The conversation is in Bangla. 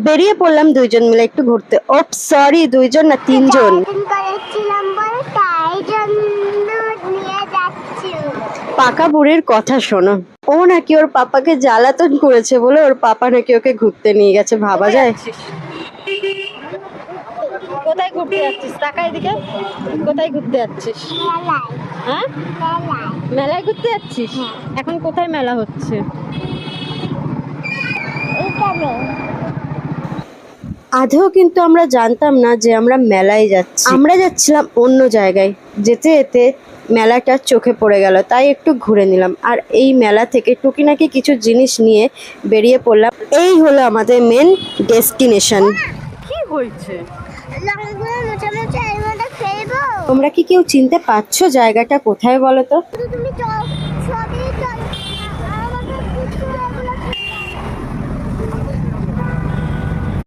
বেরিয়ে পড়লাম দুইজন মিলে একটু ঘুরতে। ওপ সরি, দুইজন না তিনজন। পাকা বুড়ির কথা শোনো, ও নাকি ওর পাপাকে জ্বালাতন করেছে বলে ওর পাপা নাকি ওকে ঘুরতে নিয়ে গেছে। ভাবা যায়? কোথায় ঘুরতে যাচ্ছিস? টাকা এদিকে। কোথায় ঘুরতে যাচ্ছিস? হ্যাঁ, মেলায় ঘুরতে যাচ্ছিস? এখন কোথায় মেলা হচ্ছে? আদৌ কিন্তু আমরা জানতাম না যে আমরা মেলায় যাচ্ছি। আমরা যাচ্ছিলাম অন্য জায়গায়। যেতে যেতে মেলাটা চোখে পড়ে গেল, তাই একটু ঘুরে নিলাম। আর এই মেলা থেকে টুকিনাকি কিছু জিনিস নিয়ে বেরিয়ে পড়লাম। এই হলো আমাদের মেন ডেস্টিনেশন। কি হয়েছে? তোমরা কি কেউ চিনতে পারছো জায়গাটা কোথায় বলো তো?